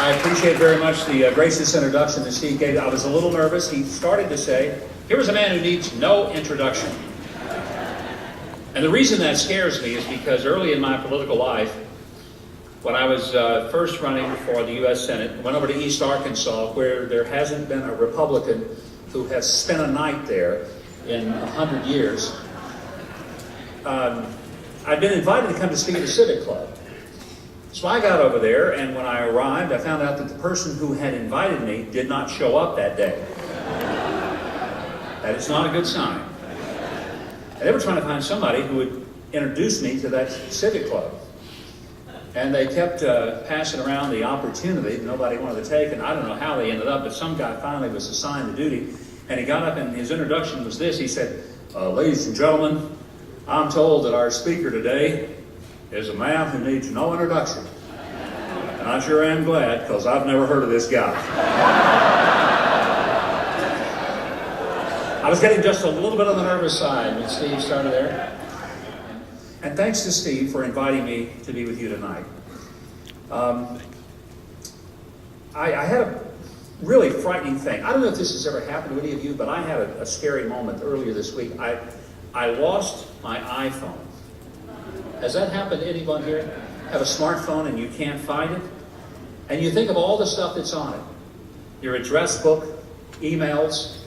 I appreciate very much the gracious introduction that Steve gave. I was a little nervous. He started to say, here is a man who needs no introduction. And the reason that scares me is because early in my political life, when I was first running for the U.S. Senate, went over to East Arkansas, where there hasn't been a Republican who has spent a night there in 100 years. I'd been invited to come to speak at a civic club. So I got over there, and when I arrived, I found out that the person who had invited me did not show up that day. That is not a good sign. And they were trying to find somebody who would introduce me to that civic club. And they kept passing around the opportunity that nobody wanted to take, and I don't know how they ended up, but some guy finally was assigned the duty, and he got up and his introduction was this. He said, ladies and gentlemen, I'm told that our speaker today is a man who needs no introduction. And I sure am glad, because I've never heard of this guy. I was getting just a little bit on the nervous side when Steve started there. And thanks to Steve for inviting me to be with you tonight. I had a really frightening thing. I don't know if this has ever happened to any of you, but I had a scary moment earlier this week. I lost my iPhone. Has that happened to anyone here? Have a smartphone and you can't find it? And you think of all the stuff that's on it. Your address book, emails,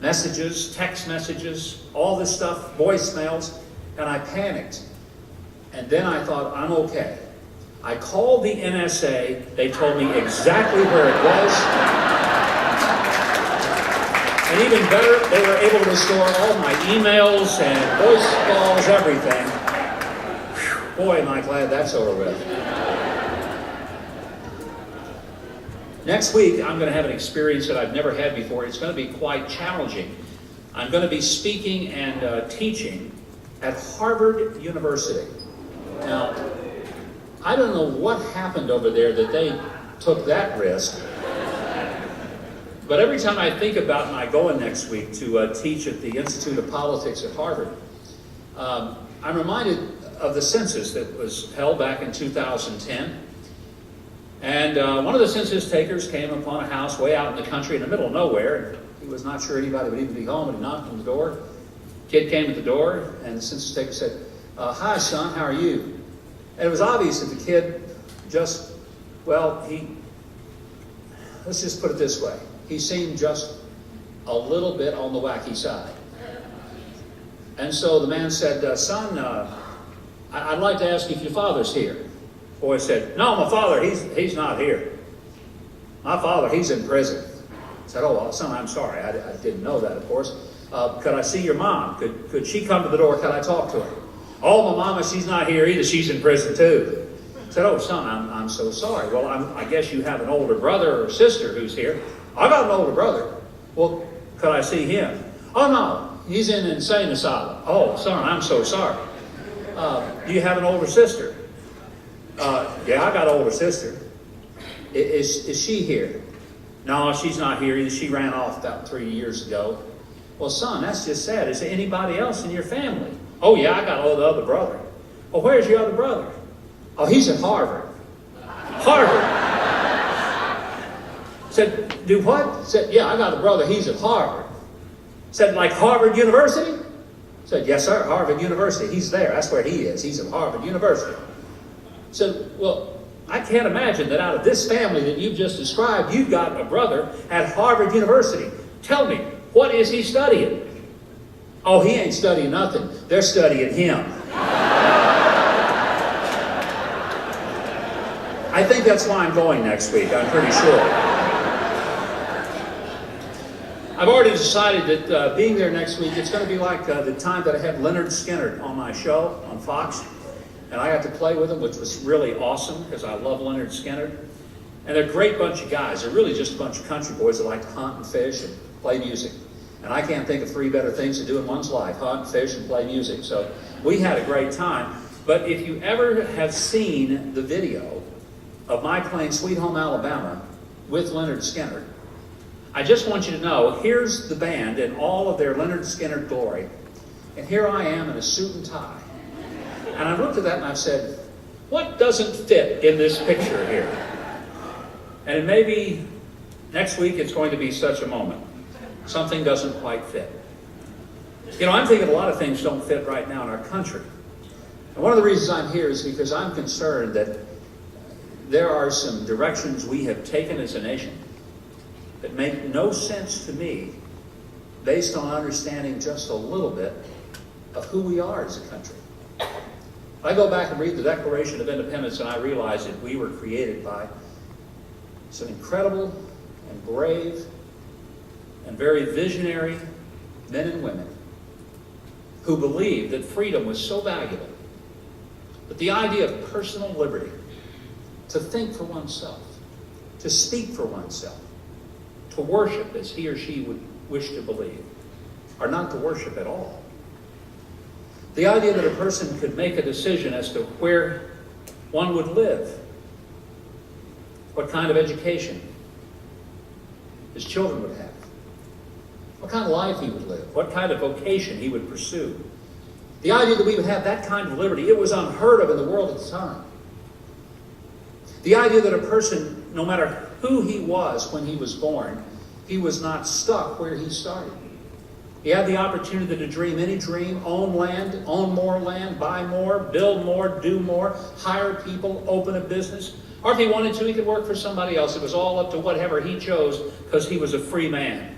messages, text messages, all this stuff, voicemails, and I panicked. And then I thought, I'm okay. I called the NSA. They told me exactly where it was. And even better, they were able to restore all my emails and voice calls, everything. Boy, am I glad that's over with. Next week, I'm going to have an experience that I've never had before. It's going to be quite challenging. I'm going to be speaking and teaching at Harvard University. Now, I don't know what happened over there that they took that risk. But every time I think about my going next week to teach at the Institute of Politics at Harvard, I'm reminded of the census that was held back in 2010. And one of the census takers came upon a house way out in the country in the middle of nowhere. He was not sure anybody would even be home, and he knocked on the door. Kid came at the door, and the census taker said, hi, son, how are you? And it was obvious that the kid just, let's just put it this way. He seemed just a little bit on the wacky side. And so the man said, son, I'd like to ask if your father's here. The boy said, no, my father, he's not here. My father, he's in prison. I said, oh, well, son, I'm sorry. I didn't know that, of course. Could I see your mom? Could she come to the door? Could I talk to her? Oh, my mama, she's not here either. She's in prison too. I said, oh, son, I'm so sorry. Well, I guess you have an older brother or sister who's here. I got an older brother. Well, could I see him? Oh, no, he's in an insane asylum. Oh, son, I'm so sorry. Do you have an older sister? Yeah, I got an older sister. Is she here? No, she's not here either. She ran off about 3 years ago. Well, son, that's just sad. Is there anybody else in your family? Oh, yeah, I got the other brother. Well, where's your other brother? Oh, he's at Harvard. Harvard. Said, do what? Said, yeah, I got a brother. He's at Harvard. Said, like Harvard University? Said, yes, sir, Harvard University. He's there. That's where he is. He's at Harvard University. Said, well, I can't imagine that out of this family that you've just described, you've got a brother at Harvard University. Tell me, what is he studying? Oh, he ain't studying nothing. They're studying him. I think that's why I'm going next week. I'm pretty sure. I've already decided that being there next week, it's going to be like the time that I had Leonard Skinner on my show on Fox. And I got to play with him, which was really awesome because I love Leonard Skinner. And they're a great bunch of guys. They're really just a bunch of country boys that like to hunt and fish and play music. And I can't think of 3 better things to do in one's life: hunt, fish, and play music. So we had a great time. But if you ever have seen the video of my playing Sweet Home Alabama with Leonard Skinner, I just want you to know, here's the band in all of their Leonard Skinner glory. And here I am in a suit and tie. And I looked at that and I said, what doesn't fit in this picture here? And maybe next week it's going to be such a moment. Something doesn't quite fit. You know, I'm thinking a lot of things don't fit right now in our country. And one of the reasons I'm here is because I'm concerned that there are some directions we have taken as a nation that make no sense to me based on understanding just a little bit of who we are as a country. I go back and read the Declaration of Independence and I realize that we were created by some incredible and brave and very visionary men and women who believed that freedom was so valuable, that the idea of personal liberty, to think for oneself, to speak for oneself, to worship as he or she would wish to believe, or not to worship at all. The idea that a person could make a decision as to where one would live, what kind of education his children would have, what kind of life he would live, what kind of vocation he would pursue. The idea that we would have that kind of liberty, it was unheard of in the world at the time. The idea that a person, no matter who he was when he was born, he was not stuck where he started. He had the opportunity to dream any dream, own land, own more land, buy more, build more, do more, hire people, open a business. Or if he wanted to, he could work for somebody else. It was all up to whatever he chose because he was a free man.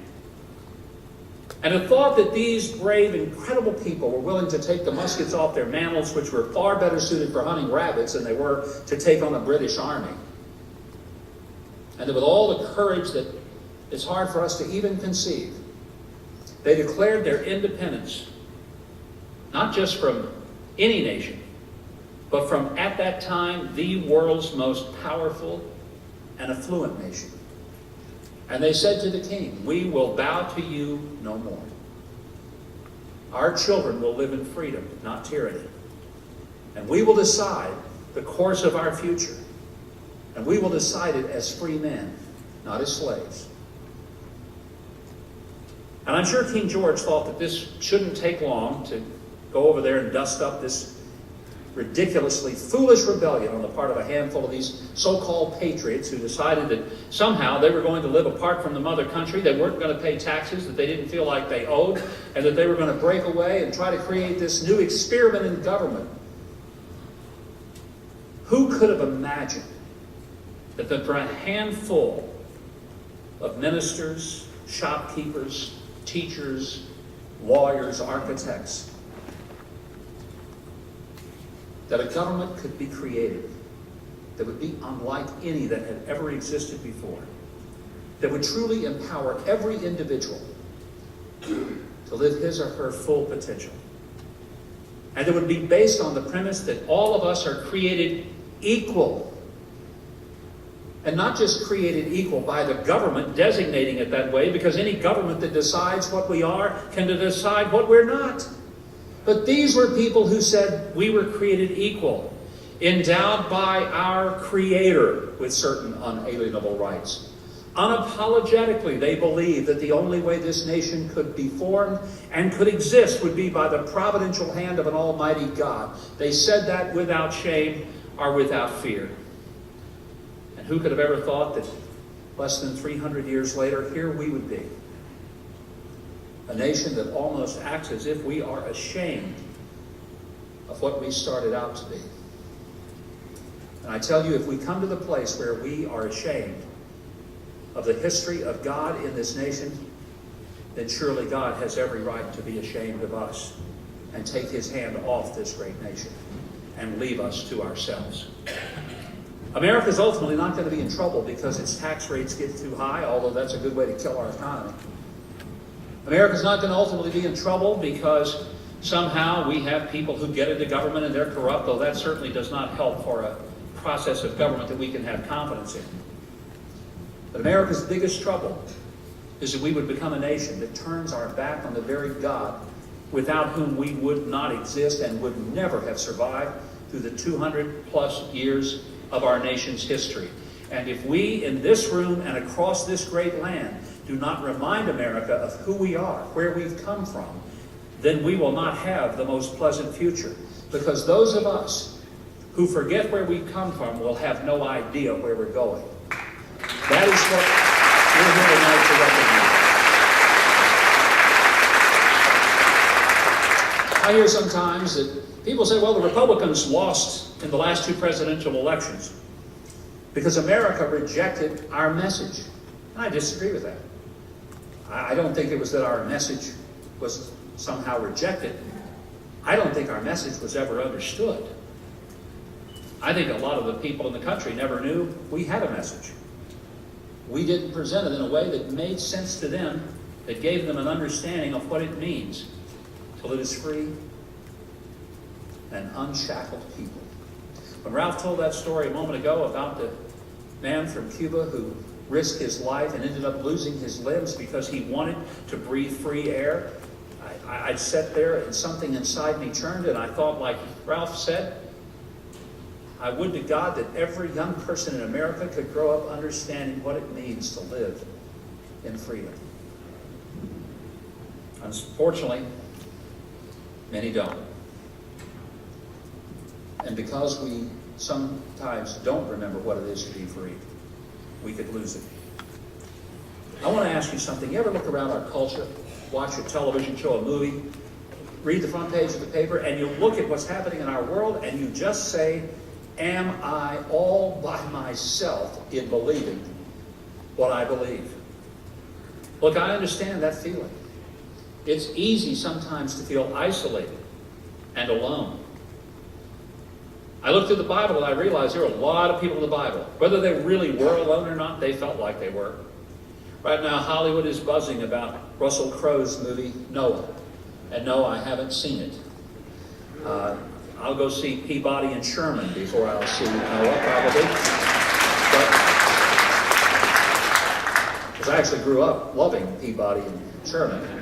And the thought that these brave, incredible people were willing to take the muskets off their mantles, which were far better suited for hunting rabbits than they were to take on the British Army. And that with all the courage that it's hard for us to even conceive, they declared their independence, not just from any nation, but from, at that time, the world's most powerful and affluent nation. And they said to the king, "We will bow to you no more. Our children will live in freedom, not tyranny. And we will decide the course of our future. And we will decide it as free men, not as slaves." And I'm sure King George thought that this shouldn't take long to go over there and dust up this ridiculously foolish rebellion on the part of a handful of these so-called patriots who decided that somehow they were going to live apart from the mother country, they weren't going to pay taxes that they didn't feel like they owed, and that they were going to break away and try to create this new experiment in government. Who could have imagined that for a handful of ministers, shopkeepers, teachers, lawyers, architects, that a government could be created that would be unlike any that had ever existed before, that would truly empower every individual to live his or her full potential, and that would be based on the premise that all of us are created equal, and not just created equal by the government designating it that way, because any government that decides what we are can decide what we're not. But these were people who said we were created equal, endowed by our Creator with certain unalienable rights. Unapologetically, they believed that the only way this nation could be formed and could exist would be by the providential hand of an almighty God. They said that without shame or without fear. And who could have ever thought that less than 300 years later, here we would be, a nation that almost acts as if we are ashamed of what we started out to be. And I tell you, if we come to the place where we are ashamed of the history of God in this nation, then surely God has every right to be ashamed of us and take his hand off this great nation and leave us to ourselves. America is ultimately not going to be in trouble because its tax rates get too high, although that's a good way to kill our economy. America's not going to ultimately be in trouble because somehow we have people who get into government and they're corrupt, though that certainly does not help for a process of government that we can have confidence in. But America's biggest trouble is that we would become a nation that turns our back on the very God without whom we would not exist and would never have survived through the 200 plus years of our nation's history. And if we in this room and across this great land do not remind America of who we are, where we've come from, then we will not have the most pleasant future. Because those of us who forget where we've come from will have no idea where we're going. I hear sometimes that people say, well, the Republicans lost in the last 2 presidential elections because America rejected our message. And I disagree with that. I don't think it was that our message was somehow rejected. I don't think our message was ever understood. I think a lot of the people in the country never knew we had a message. We didn't present it in a way that made sense to them, that gave them an understanding of what it means to live as free and unshackled people. When Ralph told that story a moment ago about the man from Cuba who risked his life and ended up losing his limbs because he wanted to breathe free air, I sat there and something inside me churned, and I thought, like Ralph said, I would to God that every young person in America could grow up understanding what it means to live in freedom. Unfortunately, many don't. And because we sometimes don't remember what it is to be free, we could lose it. I want to ask you something. You ever look around our culture, watch a television show, a movie, read the front page of the paper, and you look at what's happening in our world, and you just say, am I all by myself in believing what I believe? Look, I understand that feeling. It's easy sometimes to feel isolated and alone. I looked through the Bible and I realized there were a lot of people in the Bible. Whether they really were alone or not, they felt like they were. Right now, Hollywood is buzzing about Russell Crowe's movie, Noah. And no, I haven't seen it. I'll go see Peabody and Sherman before I'll see Noah, probably. Because I actually grew up loving Peabody and Sherman.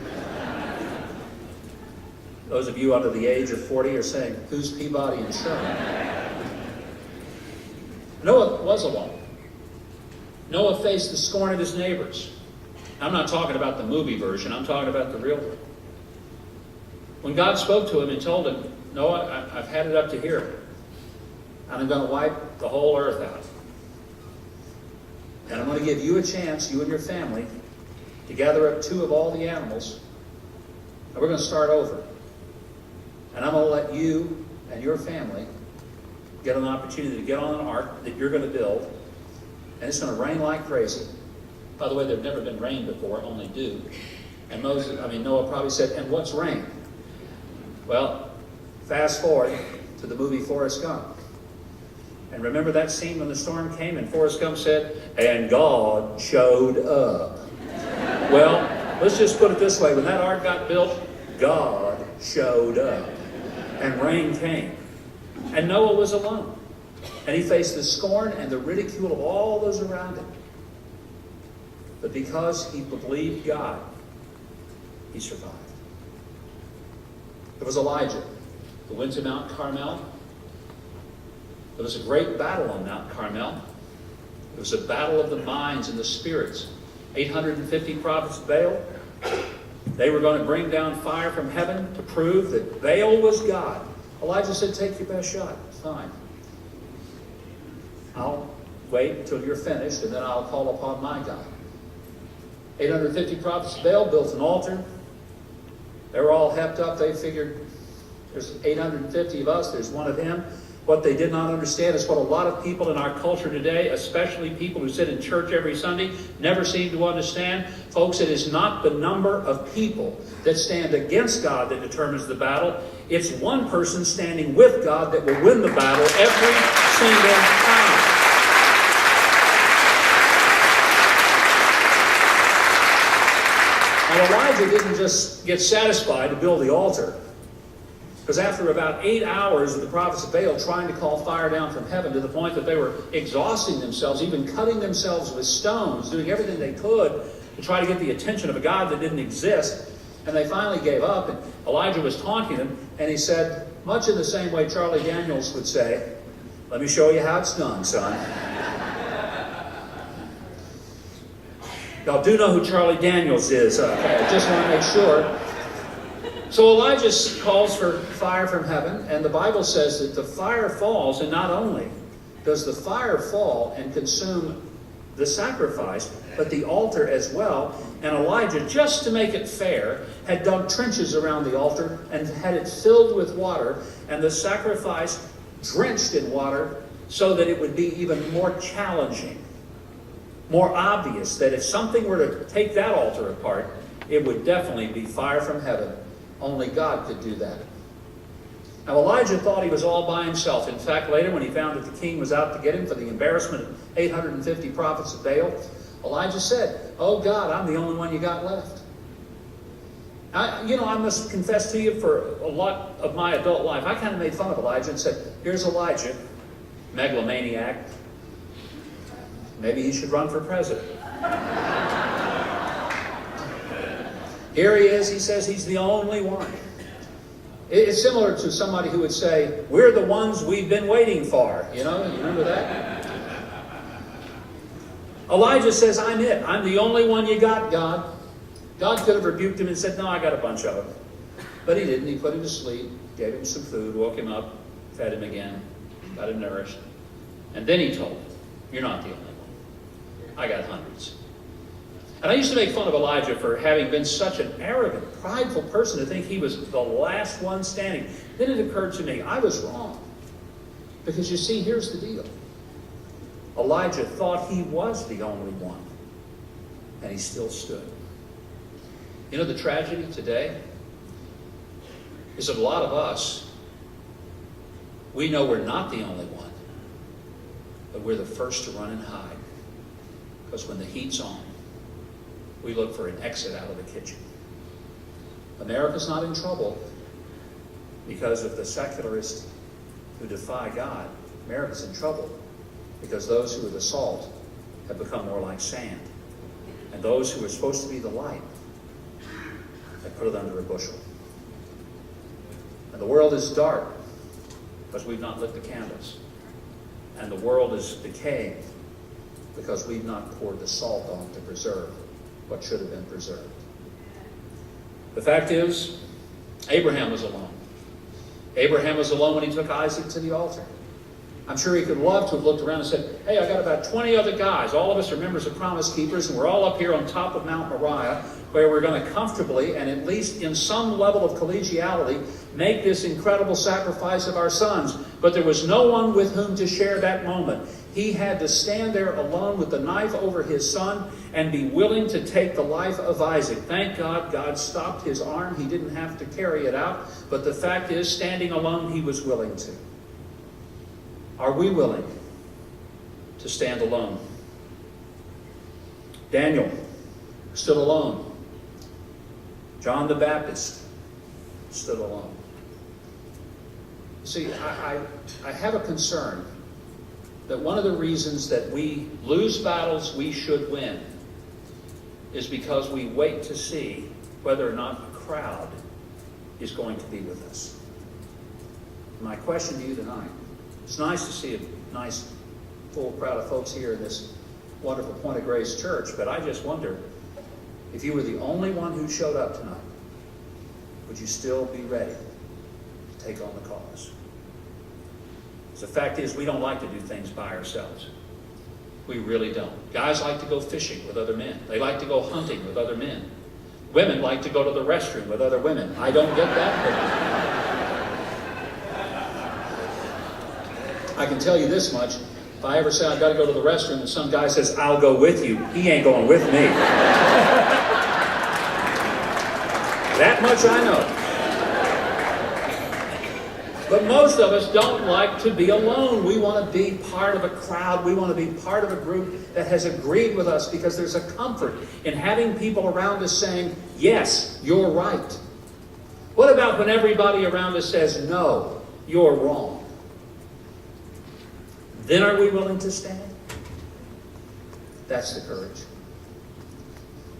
Those of you under the age of 40 are saying, who's Peabody and Sherman? Noah was alone. Noah faced the scorn of his neighbors. I'm not talking about the movie version. I'm talking about the real one. When God spoke to him and told him, Noah, I've had it up to here, and I'm going to wipe the whole earth out. And I'm going to give you a chance, you and your family, to gather up 2 of all the animals, and we're going to start over. And I'm going to let you and your family get an opportunity to get on an ark that you're going to build, and it's going to rain like crazy. By the way, there'd never been rain before, only dew. And Noah probably said, and what's rain? Well, fast forward to the movie Forrest Gump. And remember that scene when the storm came and Forrest Gump said, and God showed up. Well, let's just put it this way. When that ark got built, God showed up. And rain came. And Noah was alone. And he faced the scorn and the ridicule of all those around him. But because he believed God, he survived. There was Elijah, who went to Mount Carmel. There was a great battle on Mount Carmel. It was a battle of the minds and the spirits. 850 prophets of Baal. They were going to bring down fire from heaven to prove that Baal was God. Elijah said, take your best shot. Fine. I'll wait until you're finished, and then I'll call upon my God. 850 prophets of Baal built an altar. They were all hepped up. They figured there's 850 of us, there's one of him. What they did not understand is what a lot of people in our culture today, especially people who sit in church every Sunday, never seem to understand. Folks, it is not the number of people that stand against God that determines the battle. It's one person standing with God that will win the battle every single time. And Elijah didn't just get satisfied to build the altar. Because after about 8 hours of the prophets of Baal trying to call fire down from heaven to the point that they were exhausting themselves, even cutting themselves with stones, doing everything they could to try to get the attention of a God that didn't exist, and they finally gave up, and Elijah was taunting them, and he said, much in the same way Charlie Daniels would say, let me show you how it's done, son. Y'all do know who Charlie Daniels is. I just want to make sure. So Elijah calls for fire from heaven, and the Bible says that the fire falls, and not only does the fire fall and consume the sacrifice, but the altar as well. And Elijah, just to make it fair, had dug trenches around the altar and had it filled with water, and the sacrifice drenched in water, so that it would be even more challenging, more obvious that if something were to take that altar apart, it would definitely be fire from heaven. Only God could do that. Now Elijah thought he was all by himself. In fact, later when he found that the king was out to get him for the embarrassment of 850 prophets of Baal, Elijah said, "Oh God, I'm the only one you got left." I must confess to you, for a lot of my adult life, I kind of made fun of Elijah and said, here's Elijah, megalomaniac. Maybe he should run for president. Here he is, he says he's the only one. It's similar to somebody who would say, we're the ones we've been waiting for. You remember that? Elijah says, I'm it. I'm the only one you got, God. God could have rebuked him and said, no, I got a bunch of them. But he didn't. He put him to sleep, gave him some food, woke him up, fed him again, got him nourished. And then he told him, you're not the only one. I got hundreds. And I used to make fun of Elijah for having been such an arrogant, prideful person to think he was the last one standing. Then it occurred to me, I was wrong. Because you see, here's the deal. Elijah thought he was the only one. And he still stood. You know, the tragedy today is that a lot of us, we know we're not the only one, but we're the first to run and hide. Because when the heat's on, we look for an exit out of the kitchen. America's not in trouble because of the secularists who defy God. America's in trouble because those who are the salt have become more like sand. And those who are supposed to be the light have put it under a bushel. And the world is dark because we've not lit the candles. And the world is decaying because we've not poured the salt on to preserve what should have been preserved. The fact is, Abraham was alone. Abraham was alone when he took Isaac to the altar. I'm sure he could love to have looked around and said, hey, I got about 20 other guys. All of us are members of Promise Keepers, and we're all up here on top of Mount Moriah, where we're going to comfortably, and at least in some level of collegiality, make this incredible sacrifice of our sons. But there was no one with whom to share that moment. He had to stand there alone with the knife over his son and be willing to take the life of Isaac. Thank God, God stopped his arm. He didn't have to carry it out. But the fact is, standing alone, he was willing to. Are we willing to stand alone? Daniel stood alone. John the Baptist stood alone. See, I have a concern that one of the reasons that we lose battles we should win is because we wait to see whether or not a crowd is going to be with us. My question to you tonight, it's nice to see a nice full crowd of folks here in this wonderful Point of Grace church, but I just wonder, if you were the only one who showed up tonight, would you still be ready to take on the cause? The fact is, we don't like to do things by ourselves. We really don't. Guys like to go fishing with other men. They like to go hunting with other men. Women like to go to the restroom with other women. I don't get that. I can tell you this much. If I ever say I've got to go to the restroom and some guy says, I'll go with you, he ain't going with me. That much I know. But most of us don't like to be alone. We want to be part of a crowd. We want to be part of a group that has agreed with us because there's a comfort in having people around us saying, yes, you're right. What about when everybody around us says, no, you're wrong? Then are we willing to stand? That's the courage.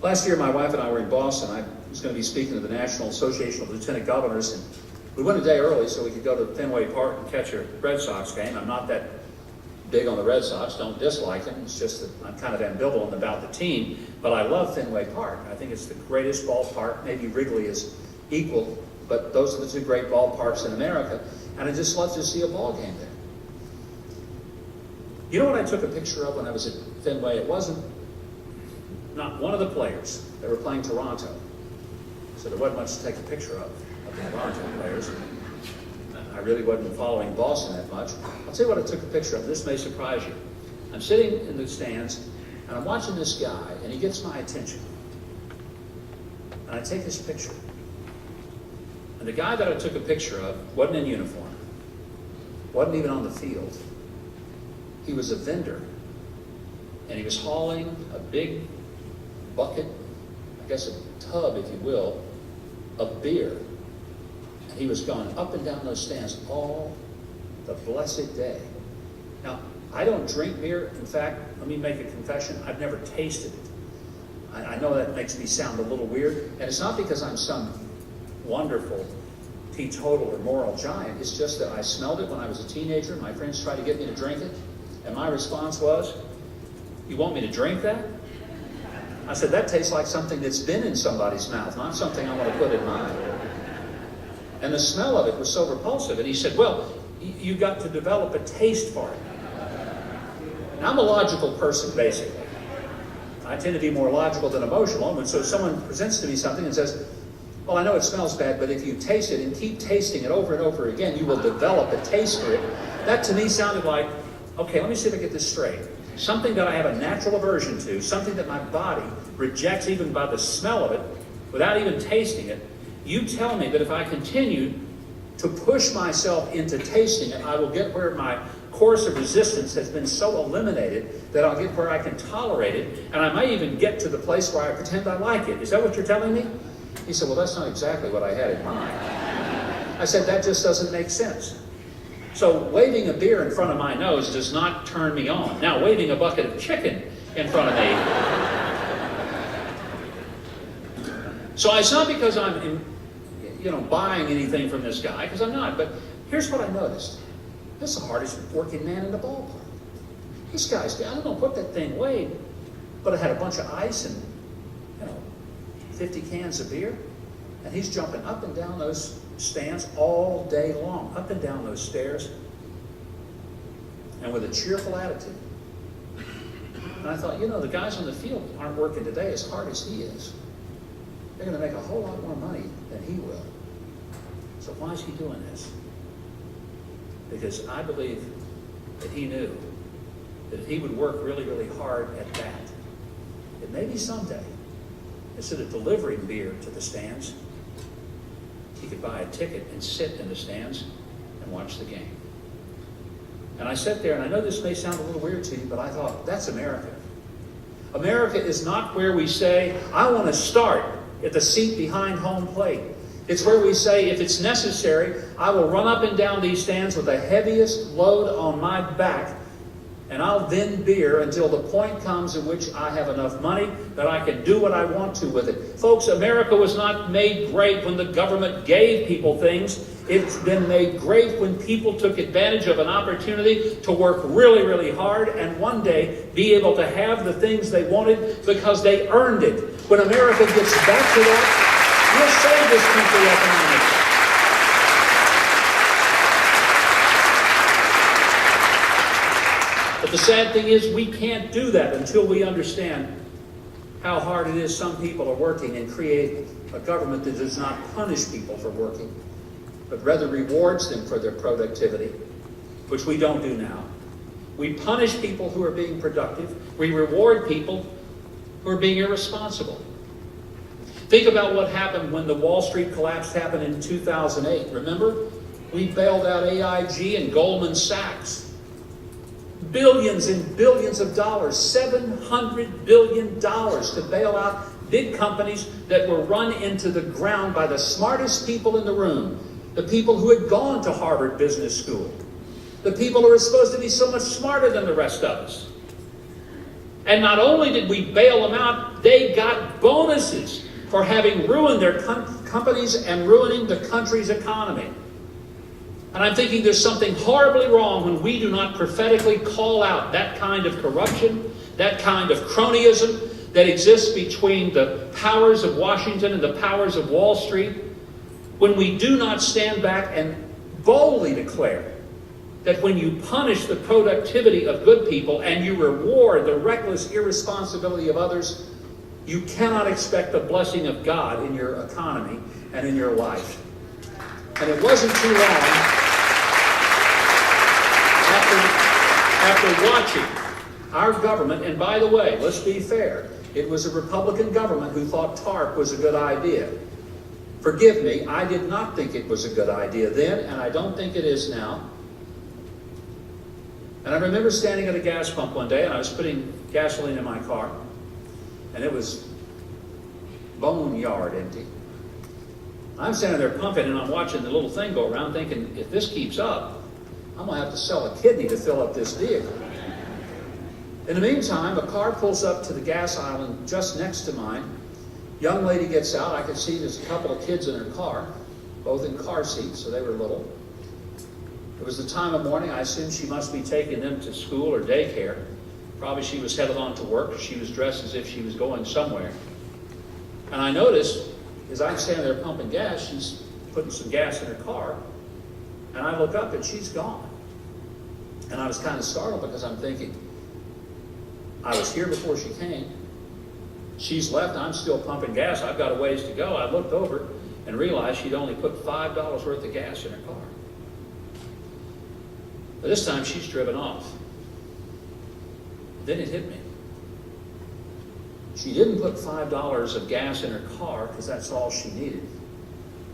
Last year, my wife and I were in Boston. I was going to be speaking to the National Association of Lieutenant Governors, and we went a day early so we could go to Fenway Park and catch a Red Sox game. I'm not that big on the Red Sox, don't dislike them. It's just that I'm kind of ambivalent about the team, but I love Fenway Park. I think it's the greatest ballpark. Maybe Wrigley is equal, but those are the two great ballparks in America, and I just love to see a ball game there. You know what I took a picture of when I was at Fenway, it wasn't not one of the players. They were playing Toronto. So there wasn't much to take a picture of the Toronto players. I really wasn't following Boston that much. I'll tell you what I took a picture of. This may surprise you. I'm sitting in the stands, and I'm watching this guy, and he gets my attention. And I take this picture. And the guy that I took a picture of wasn't in uniform, wasn't even on the field. He was a vendor, and he was hauling a big bucket, I guess a tub, if you will, of beer. And he was going up and down those stands all the blessed day. Now, I don't drink beer. In fact, let me make a confession. I've never tasted it. I know that makes me sound a little weird, and it's not because I'm some wonderful teetotal or moral giant. It's just that I smelled it when I was a teenager. My friends tried to get me to drink it, and my response was, "You want me to drink that?" I said, "That tastes like something that's been in somebody's mouth, not something I want to put in mine." And the smell of it was so repulsive. And he said, "Well, you got to develop a taste for it." Now, I'm a logical person, basically. I tend to be more logical than emotional. And so someone presents to me something and says, "Well, I know it smells bad, but if you taste it and keep tasting it over and over again, you will develop a taste for it." That to me sounded like, okay, let me see if I get this straight. Something that I have a natural aversion to, something that my body rejects even by the smell of it, without even tasting it. You tell me that if I continue to push myself into tasting it, I will get where my course of resistance has been so eliminated that I'll get where I can tolerate it, and I might even get to the place where I pretend I like it. Is that what you're telling me? He said, "Well, that's not exactly what I had in mind." I said, "That just doesn't make sense." So waving a beer in front of my nose does not turn me on. Now, waving a bucket of chicken in front of me. So it's not because I'm buying anything from this guy, because I'm not. But here's what I noticed. This is the hardest working man in the ballpark. This guy's, I don't know what that thing weighed, but it had a bunch of ice and, 50 cans of beer. And he's jumping up and down those stands all day long, up and down those stairs, and with a cheerful attitude. And I thought, the guys on the field aren't working today as hard as he is. They're going to make a whole lot more money than he will. So why is he doing this? Because I believe that he knew that if he would work really, really hard at that maybe someday, instead of delivering beer to the stands, he could buy a ticket and sit in the stands and watch the game. And I sat there, and I know this may sound a little weird to you, but I thought, that's America. America is not where we say, "I want to start at the seat behind home plate." It's where we say, if it's necessary, I will run up and down these stands with the heaviest load on my back, and I'll vend beer until the point comes in which I have enough money that I can do what I want to with it. Folks, America was not made great when the government gave people things. It's been made great when people took advantage of an opportunity to work really, really hard and one day be able to have the things they wanted because they earned it. When America gets back to that, we'll save this country economically. But the sad thing is we can't do that until we understand how hard it is some people are working and create a government that does not punish people for working, but rather rewards them for their productivity, which we don't do now. We punish people who are being productive. We reward people who are being irresponsible. Think about what happened when the Wall Street collapse happened in 2008. Remember? We bailed out AIG and Goldman Sachs. Billions and billions of dollars, $700 billion to bail out big companies that were run into the ground by the smartest people in the room, the people who had gone to Harvard Business School, the people who are supposed to be so much smarter than the rest of us. And not only did we bail them out, they got bonuses for having ruined their companies and ruining the country's economy. And I'm thinking there's something horribly wrong when we do not prophetically call out that kind of corruption, that kind of cronyism that exists between the powers of Washington and the powers of Wall Street, when we do not stand back and boldly declare that when you punish the productivity of good people and you reward the reckless irresponsibility of others, you cannot expect the blessing of God in your economy and in your life. And it wasn't too long after watching our government, and by the way, let's be fair, it was a Republican government who thought TARP was a good idea. Forgive me, I did not think it was a good idea then, and I don't think it is now. And I remember standing at a gas pump one day, and I was putting gasoline in my car, and it was boneyard empty. I'm standing there pumping, and I'm watching the little thing go around thinking, if this keeps up, I'm going to have to sell a kidney to fill up this vehicle. In the meantime, a car pulls up to the gas island just next to mine. Young lady gets out. I could see there's a couple of kids in her car, both in car seats, so they were little. It was the time of morning. I assumed she must be taking them to school or daycare. Probably she was headed on to work. She was dressed as if she was going somewhere. And I noticed, as I'm standing there pumping gas, she's putting some gas in her car. And I look up and she's gone. And I was kind of startled because I'm thinking, I was here before she came. She's left, I'm still pumping gas. I've got a ways to go. I looked over and realized she'd only put $5 worth of gas in her car. But this time she's driven off. Then it hit me. She didn't put $5 of gas in her car because that's all she needed.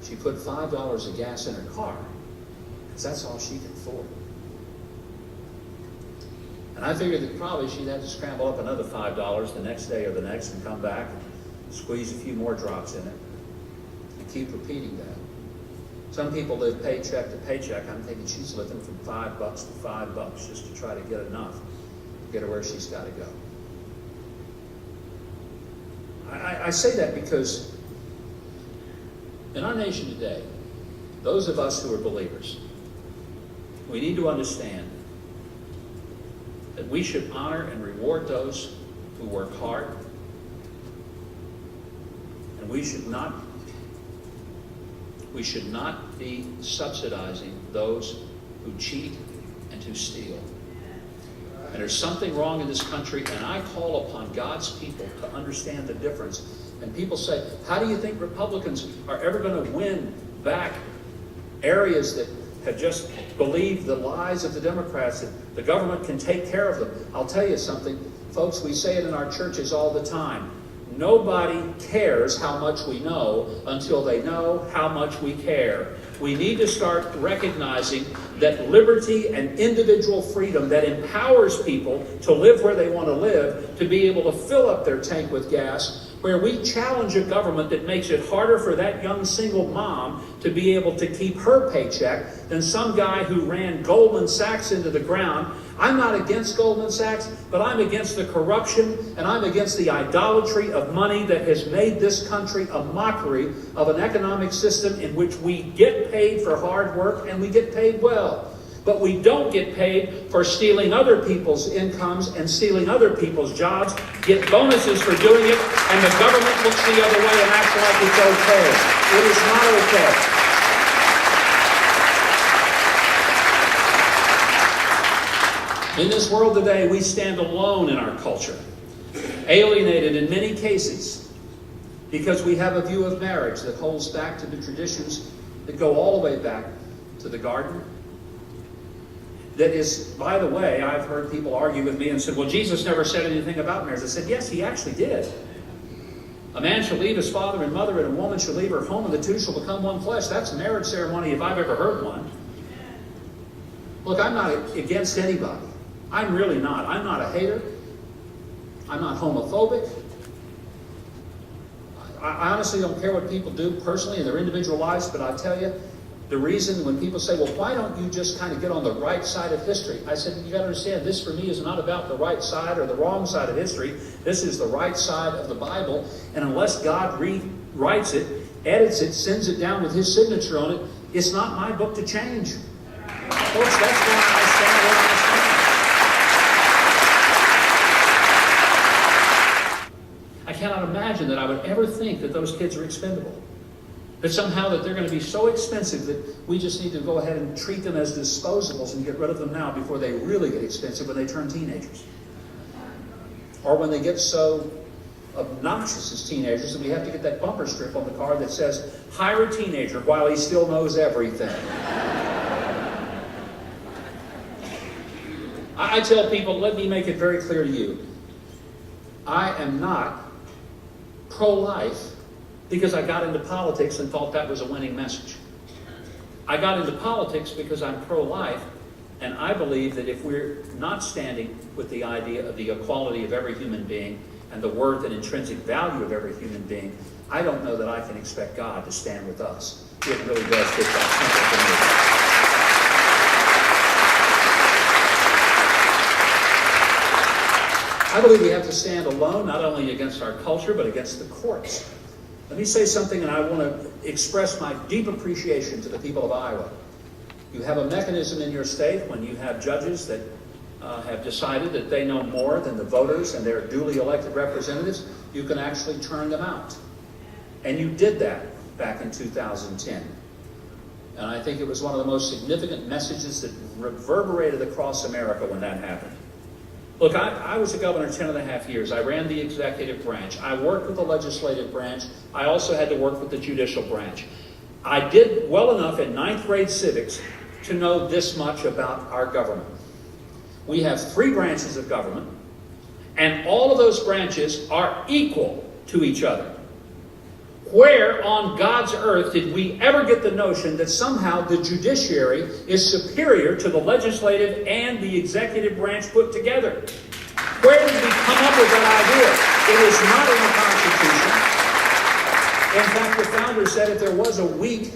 She put $5 of gas in her car because that's all she could afford. And I figured that probably she'd have to scramble up another $5 the next day or the next and come back and squeeze a few more drops in it and keep repeating that. Some people live paycheck to paycheck. I'm thinking she's living from $5 to $5 just to try to get enough to get her where she's got to go. I say that because in our nation today, those of us who are believers, we need to understand that we should honor and reward those who work hard, and we should not be subsidizing those who cheat and who steal. And there's something wrong in this country, and I call upon God's people to understand the difference. And people say, how do you think Republicans are ever going to win back areas that have just believed the lies of the Democrats, that the government can take care of them? I'll tell you something, folks, we say it in our churches all the time. Nobody cares how much we know until they know how much we care. We need to start recognizing that liberty and individual freedom that empowers people to live where they want to live, to be able to fill up their tank with gas, where we challenge a government that makes it harder for that young single mom to be able to keep her paycheck than some guy who ran Goldman Sachs into the ground. I'm not against Goldman Sachs, but I'm against the corruption and I'm against the idolatry of money that has made this country a mockery of an economic system in which we get paid for hard work and we get paid well. But we don't get paid for stealing other people's incomes and stealing other people's jobs, get bonuses for doing it, and the government looks the other way and acts like it's okay. It is not okay. In this world today, we stand alone in our culture, alienated in many cases, because we have a view of marriage that holds back to the traditions that go all the way back to the garden. That is, by the way, I've heard people argue with me and said, well, Jesus never said anything about marriage. I said, yes, he actually did. A man shall leave his father and mother, and a woman shall leave her home, and the two shall become one flesh. That's a marriage ceremony if I've ever heard one. Look, I'm not against anybody. I'm really not. I'm not a hater. I'm not homophobic. I honestly don't care what people do personally in their individual lives, but I tell you, the reason when people say, well, why don't you just kind of get on the right side of history? I said, you got to understand, this for me is not about the right side or the wrong side of history. This is the right side of the Bible. And unless God rewrites it, edits it, sends it down with his signature on it, it's not my book to change. Folks, that's why I stand where I stand. I cannot imagine that I would ever think that those kids are expendable. That somehow that they're going to be so expensive that we just need to go ahead and treat them as disposables and get rid of them now before they really get expensive when they turn teenagers. Or when they get so obnoxious as teenagers that we have to get that bumper strip on the car that says, hire a teenager while he still knows everything. I tell people, let me make it very clear to you. I am not pro-life because I got into politics and thought that was a winning message. I got into politics because I'm pro-life, and I believe that if we're not standing with the idea of the equality of every human being and the worth and intrinsic value of every human being, I don't know that I can expect God to stand with us. It really does get that simple for me. I believe we have to stand alone, not only against our culture, but against the courts. Let me say something, and I want to express my deep appreciation to the people of Iowa. You have a mechanism in your state when you have judges that have decided that they know more than the voters and their duly elected representatives. You can actually turn them out. And you did that back in 2010. And I think it was one of the most significant messages that reverberated across America when that happened. Look, I was a governor 10 and a half years. I ran the executive branch. I worked with the legislative branch. I also had to work with the judicial branch. I did well enough in 9th grade civics to know this much about our government. We have 3 branches of government, and all of those branches are equal to each other. Where on God's earth did we ever get the notion that somehow the judiciary is superior to the legislative and the executive branch put together? Where did we come up with that idea? It is not in the Constitution. In fact, the founders said if there was a weak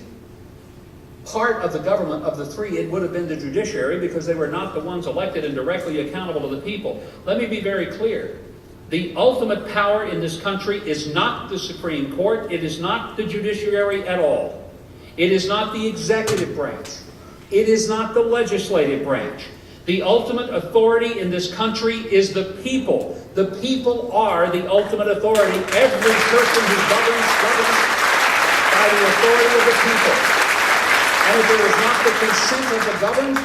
part of the government of the 3, it would have been the judiciary because they were not the ones elected and directly accountable to the people. Let me be very clear. The ultimate power in this country is not the Supreme Court. It is not the judiciary at all. It is not the executive branch. It is not the legislative branch. The ultimate authority in this country is the people. The people are the ultimate authority. Every person who governs by the authority of the people. And if there is not the consent of the governed,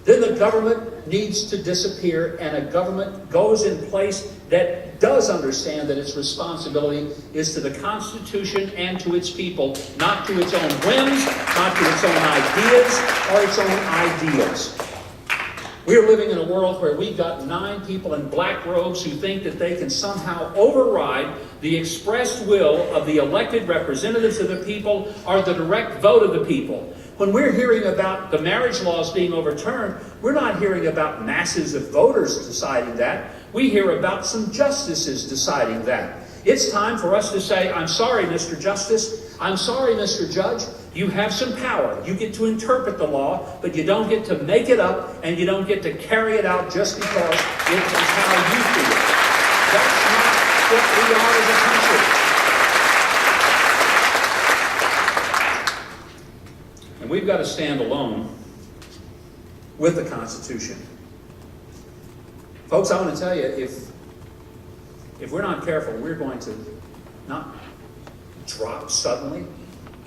then the government needs to disappear, and a government goes in place that does understand that its responsibility is to the Constitution and to its people, not to its own whims, not to its own ideas or its own ideals. We are living in a world where we've got 9 people in black robes who think that they can somehow override the expressed will of the elected representatives of the people or the direct vote of the people. When we're hearing about the marriage laws being overturned, we're not hearing about masses of voters deciding that. We hear about some justices deciding that. It's time for us to say, I'm sorry, Mr. Justice. I'm sorry, Mr. Judge. You have some power. You get to interpret the law, but you don't get to make it up, and you don't get to carry it out just because it is how you feel. That's not what we are as a country. And we've got to stand alone with the Constitution. Folks, I want to tell you, if we're not careful, we're going to not drop suddenly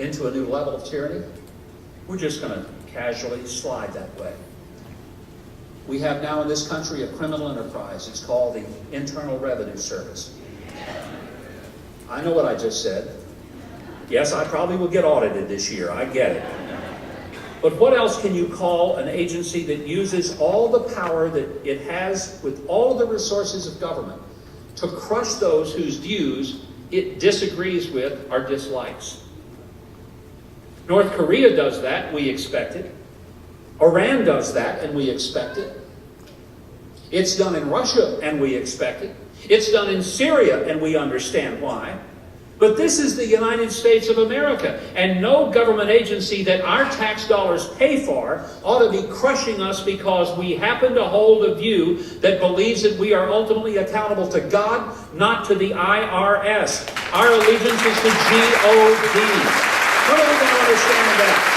into a new level of tyranny. We're just going to casually slide that way. We have now in this country a criminal enterprise. It's called the Internal Revenue Service. I know what I just said. Yes, I probably will get audited this year. I get it. But what else can you call an agency that uses all the power that it has with all of the resources of government to crush those whose views it disagrees with or dislikes? North Korea does that, we expect it. Iran does that, and we expect it. It's done in Russia, and we expect it. It's done in Syria, and we understand why. But this is the United States of America, and no government agency that our tax dollars pay for ought to be crushing us because we happen to hold a view that believes that we are ultimately accountable to God, not to the IRS. Our allegiance is to G-O-D. What are we going to understand that?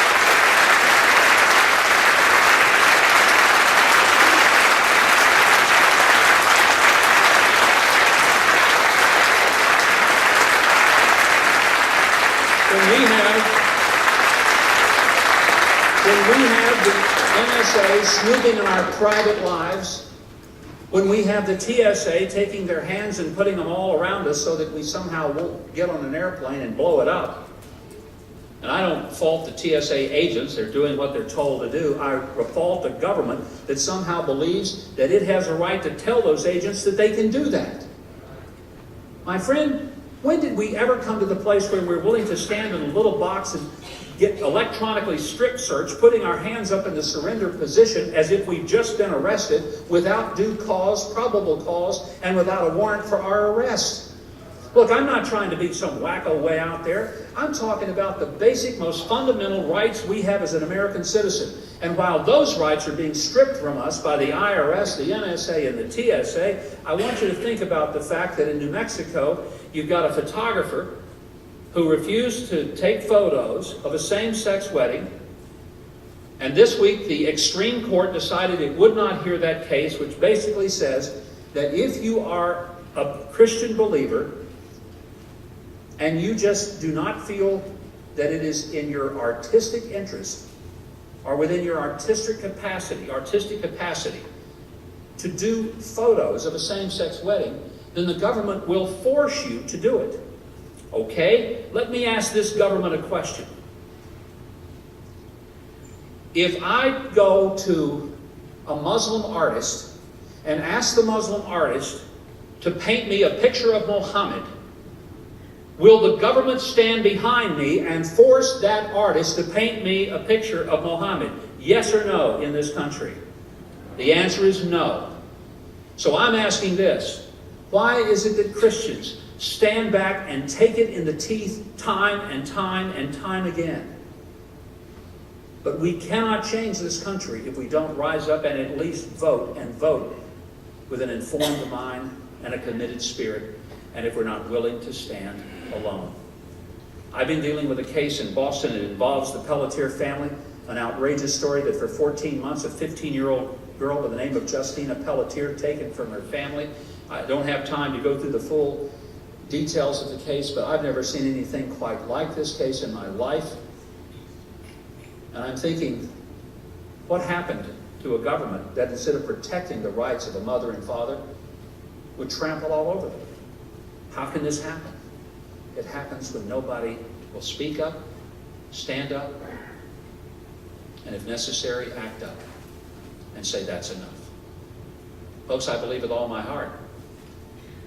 We have when we have the NSA snooping in our private lives, when we have the TSA taking their hands and putting them all around us so that we somehow won't get on an airplane and blow it up. And I don't fault the TSA agents. They're doing what they're told to do. I fault the government that somehow believes that it has a right to tell those agents that they can do that. My friend, when did we ever come to the place where we're willing to stand in a little box and get electronically strip search, putting our hands up in the surrender position as if we've just been arrested without due cause, probable cause, and without a warrant for our arrest? Look, I'm not trying to be some wacko way out there. I'm talking about the basic, most fundamental rights we have as an American citizen. And while those rights are being stripped from us by the IRS, the NSA, and the TSA, I want you to think about the fact that in New Mexico, you've got a photographer who refused to take photos of a same-sex wedding. And this week, the extreme court decided it would not hear that case, which basically says that if you are a Christian believer and you just do not feel that it is in your artistic interest or within your artistic capacity to do photos of a same-sex wedding, then the government will force you to do it. Okay? Let me ask this government a question. If I go to a Muslim artist and ask the Muslim artist to paint me a picture of Muhammad, will the government stand behind me and force that artist to paint me a picture of Muhammad? Yes or no in this country? The answer is no. So I'm asking this. Why is it that Christians stand back and take it in the teeth time and time and time again? But we cannot change this country if we don't rise up and at least vote, and vote with an informed mind and a committed spirit, and if we're not willing to stand alone. I've been dealing with a case in Boston. It involves the Pelletier family, an outrageous story that for 14 months, a 15-year-old girl by the name of Justina Pelletier taken from her family. I don't have time to go through the full details of the case, but I've never seen anything quite like this case in my life. And I'm thinking, what happened to a government that instead of protecting the rights of a mother and father would trample all over them? How can this happen? It happens when nobody will speak up, stand up, and if necessary, act up and say that's enough. Folks, I believe with all my heart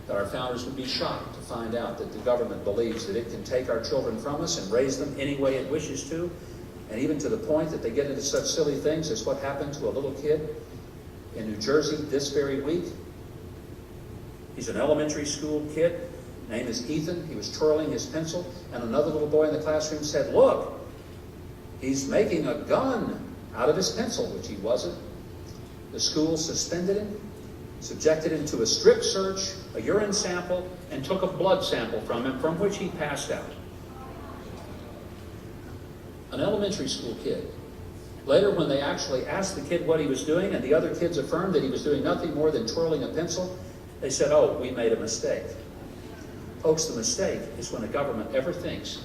that our founders would be shocked to find out that the government believes that it can take our children from us and raise them any way it wishes to, and even to the point that they get into such silly things as what happened to a little kid in New Jersey this very week. He's an elementary school kid. Name is Ethan. He was twirling his pencil, and another little boy in the classroom said, "Look, he's making a gun out of his pencil," which he wasn't. The school suspended him, subjected him to a strip search, a urine sample, and took a blood sample from him, from which he passed out. An elementary school kid. Later, when they actually asked the kid what he was doing, and the other kids affirmed that he was doing nothing more than twirling a pencil, they said, "Oh, we made a mistake." Folks, the mistake is when a government ever thinks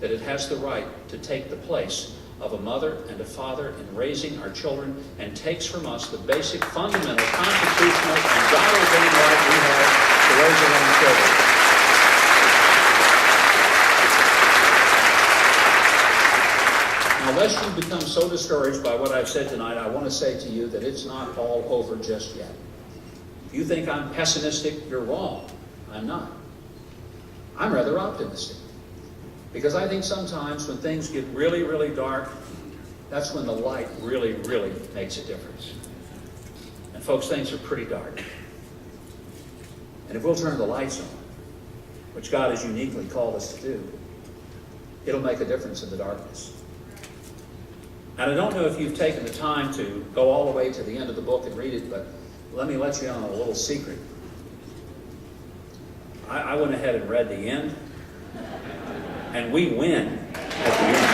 that it has the right to take the place of a mother and a father in raising our children and takes from us the basic, fundamental, constitutional, and God-ordained right we have to raise our own children. Now, lest you become so discouraged by what I've said tonight, I want to say to you that it's not all over just yet. If you think I'm pessimistic, you're wrong. I'm not. I'm rather optimistic. Because I think sometimes when things get really, really dark, that's when the light really, really makes a difference. And folks, things are pretty dark. And if we'll turn the lights on, which God has uniquely called us to do, it'll make a difference in the darkness. And I don't know if you've taken the time to go all the way to the end of the book and read it, but let me let you in on a little secret. I went ahead and read the end, and we win at the end.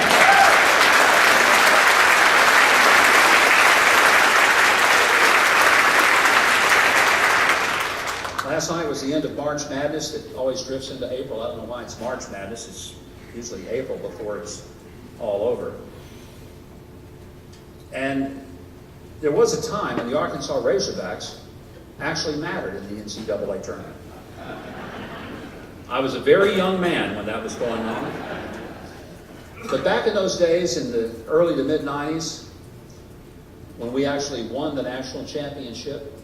Last night was the end of March Madness. It always drifts into April. I don't know why it's March Madness. It's usually April before it's all over. And there was a time when the Arkansas Razorbacks actually mattered in the NCAA tournament. I was a very young man when that was going on. But back in those days, in the early to mid-90s, when we actually won the national championship,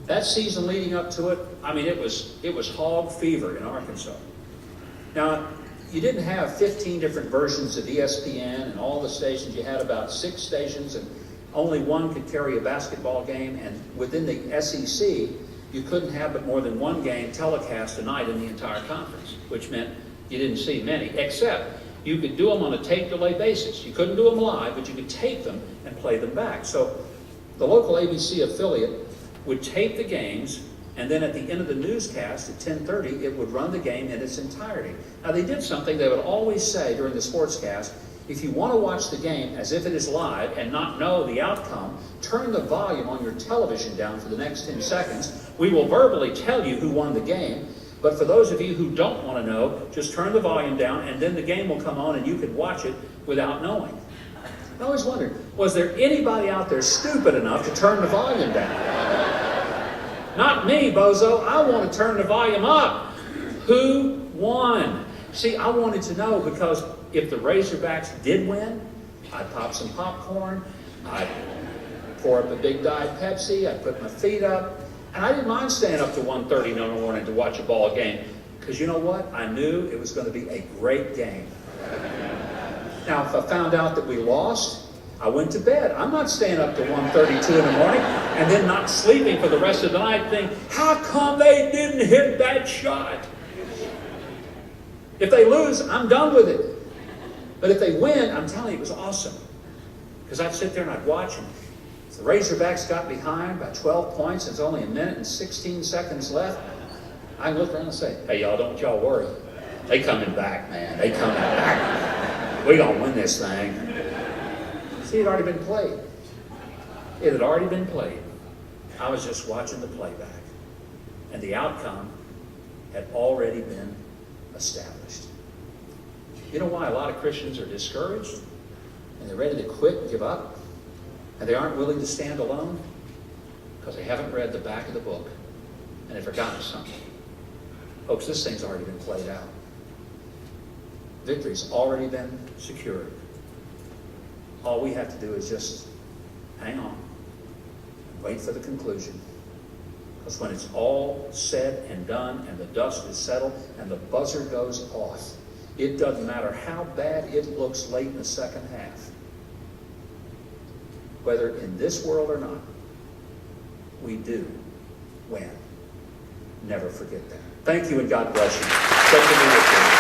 that season leading up to it, I mean, it was hog fever in Arkansas. Now, you didn't have 15 different versions of ESPN and all the stations. You had about 6 stations, and only one could carry a basketball game. And within the SEC, you couldn't have but more than one game telecast a night in the entire conference, which meant you didn't see many, except you could do them on a tape delay basis. You couldn't do them live, but you could tape them and play them back. So the local ABC affiliate would tape the games, and then at the end of the newscast at 10:30, it would run the game in its entirety. Now, they did something they would always say during the sportscast: if you want to watch the game as if it is live and not know the outcome, turn the volume on your television down for the next 10 seconds. We will verbally tell you who won the game, but for those of you who don't want to know, just turn the volume down, and then the game will come on and you can watch it without knowing. I always wondered, was there anybody out there stupid enough to turn the volume down? Not me, bozo. I want to turn the volume up. Who won? See, I wanted to know, because if the Razorbacks did win, I'd pop some popcorn, I'd pour up a big Diet Pepsi, I'd put my feet up, and I didn't mind staying up to 1:30 in the morning to watch a ball game, because you know what? I knew it was going to be a great game. Now, if I found out that we lost, I went to bed. I'm not staying up to 1:32 in the morning and then not sleeping for the rest of the night thinking, how come they didn't hit that shot? If they lose, I'm done with it. But if they win, I'm telling you, it was awesome. Because I'd sit there and I'd watch them. If the Razorbacks got behind by 12 points, and it's only 1 minute and 16 seconds left, I look around and say, hey, y'all, don't y'all worry. They coming back, man. They coming back. We gonna win this thing. See, it had already been played. It had already been played. I was just watching the playback. And the outcome had already been established. You know why a lot of Christians are discouraged? And they're ready to quit and give up? And they aren't willing to stand alone? Because they haven't read the back of the book and they've forgotten something. Folks, this thing's already been played out. Victory's already been secured. All we have to do is just hang on and wait for the conclusion. Because when it's all said and done and the dust is settled and the buzzer goes off, it doesn't matter how bad it looks late in the second half. Whether in this world or not, we do win. Never forget that. Thank you, and God bless you. Great to be with you.